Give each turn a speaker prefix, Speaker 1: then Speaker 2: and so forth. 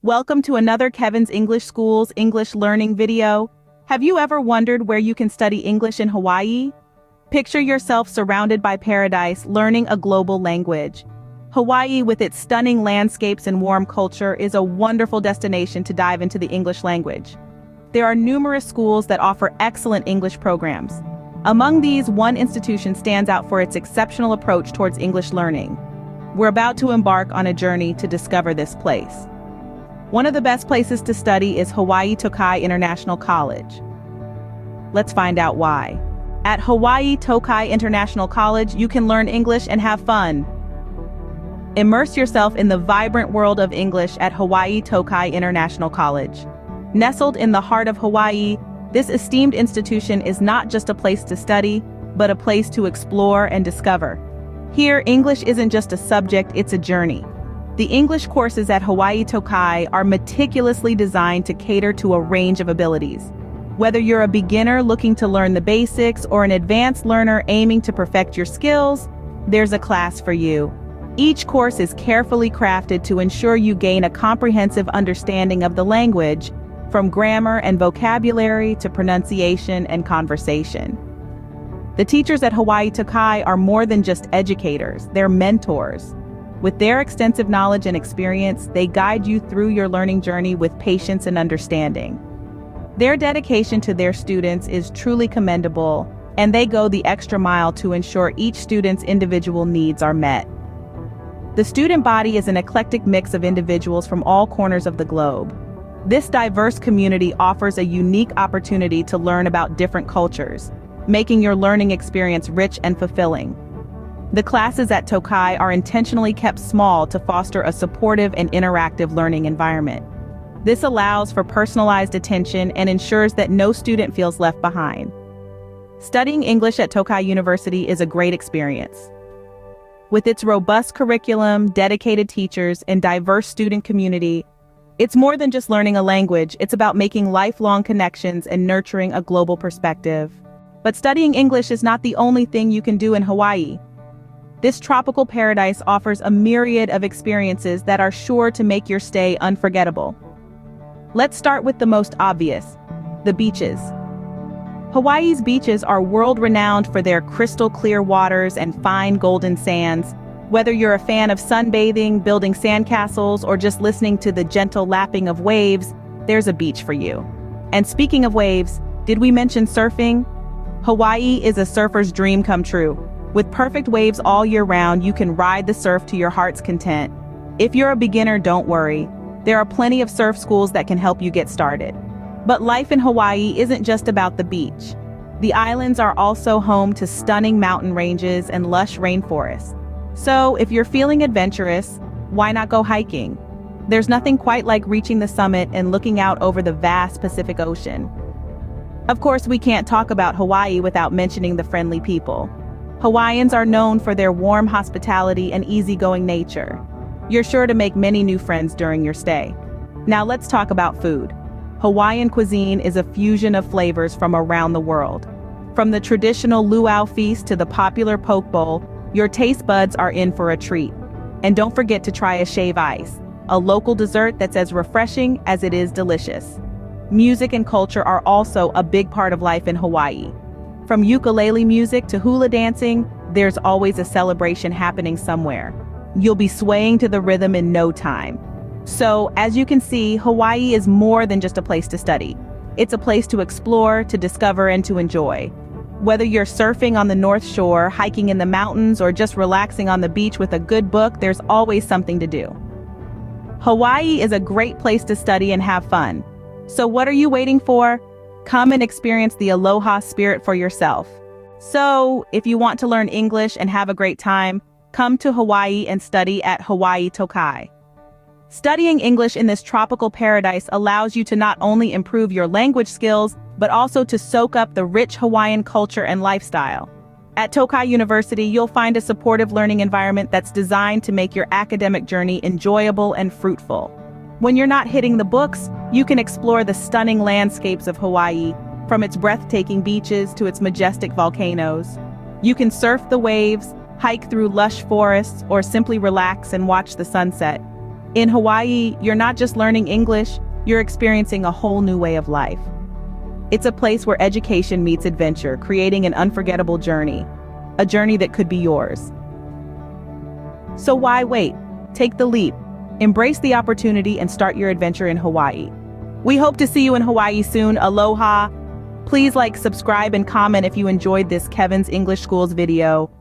Speaker 1: Welcome to another Kevin's English School's English learning video. Have you ever wondered where you can study English in Hawaii? Picture yourself surrounded by paradise, learning a global language. Hawaii, with its stunning landscapes and warm culture, is a wonderful destination to dive into the English language. There are numerous schools that offer excellent English programs. Among these, one institution stands out for its exceptional approach towards English learning. We're about to embark on a journey to discover this place. One of the best places to study is Hawaii Tokai International College. Let's find out why. At Hawaii Tokai International College, you can learn English and have fun. Immerse yourself in the vibrant world of English at Hawaii Tokai International College. Nestled in the heart of Hawaii, this esteemed institution is not just a place to study, but a place to explore and discover. Here, English isn't just a subject, it's a journey. The English courses at Hawaii Tokai are meticulously designed to cater to a range of abilities. Whether you're a beginner looking to learn the basics or an advanced learner aiming to perfect your skills, there's a class for you. Each course is carefully crafted to ensure you gain a comprehensive understanding of the language, from grammar and vocabulary to pronunciation and conversation. The teachers at Hawaii Tokai are more than just educators, they're mentors. With their extensive knowledge and experience, they guide you through your learning journey with patience and understanding. Their dedication to their students is truly commendable, and they go the extra mile to ensure each student's individual needs are met. The student body is an eclectic mix of individuals from all corners of the globe. This diverse community offers a unique opportunity to learn about different cultures, making your learning experience rich and fulfilling. The classes at Tokai are intentionally kept small to foster a supportive and interactive learning environment. This allows for personalized attention and ensures that no student feels left behind. Studying English at Tokai University is a great experience. With its robust curriculum, dedicated teachers, and diverse student community, it's more than just learning a language, it's about making lifelong connections and nurturing a global perspective. But studying English is not the only thing you can do in Hawaii. This tropical paradise offers a myriad of experiences that are sure to make your stay unforgettable. Let's start with the most obvious, the beaches. Hawaii's beaches are world-renowned for their crystal-clear waters and fine golden sands. Whether you're a fan of sunbathing, building sandcastles, or just listening to the gentle lapping of waves, there's a beach for you. And speaking of waves, did we mention surfing? Hawaii is a surfer's dream come true. With perfect waves all year round, you can ride the surf to your heart's content. If you're a beginner, don't worry. There are plenty of surf schools that can help you get started. But life in Hawaii isn't just about the beach. The islands are also home to stunning mountain ranges and lush rainforests. So if you're feeling adventurous, why not go hiking? There's nothing quite like reaching the summit and looking out over the vast Pacific Ocean. Of course, we can't talk about Hawaii without mentioning the friendly people. Hawaiians are known for their warm hospitality and easygoing nature. You're sure to make many new friends during your stay. Now let's talk about food. Hawaiian cuisine is a fusion of flavors from around the world. From the traditional luau feast to the popular poke bowl, your taste buds are in for a treat. And don't forget to try a shave ice, a local dessert that's as refreshing as it is delicious. Music and culture are also a big part of life in Hawaii. From ukulele music to hula dancing, there's always a celebration happening somewhere. You'll be swaying to the rhythm in no time. So, as you can see, Hawaii is more than just a place to study. It's a place to explore, to discover, and to enjoy. Whether you're surfing on the North Shore, hiking in the mountains, or just relaxing on the beach with a good book, there's always something to do. Hawaii is a great place to study and have fun. So what are you waiting for? Come and experience the aloha spirit for yourself. So, if you want to learn English and have a great time, come to Hawaii and study at Hawaii Tokai. Studying English in this tropical paradise allows you to not only improve your language skills, but also to soak up the rich Hawaiian culture and lifestyle. At Tokai University, you'll find a supportive learning environment that's designed to make your academic journey enjoyable and fruitful. When you're not hitting the books, you can explore the stunning landscapes of Hawaii, from its breathtaking beaches to its majestic volcanoes. You can surf the waves, hike through lush forests, or simply relax and watch the sunset. In Hawaii, you're not just learning English, you're experiencing a whole new way of life. It's a place where education meets adventure, creating an unforgettable journey. A journey that could be yours. So why wait? Take the leap. Embrace the opportunity and start your adventure in Hawaii. We hope to see you in Hawaii soon. Aloha! Please like, subscribe, and comment if you enjoyed this Kevin's English Schools video.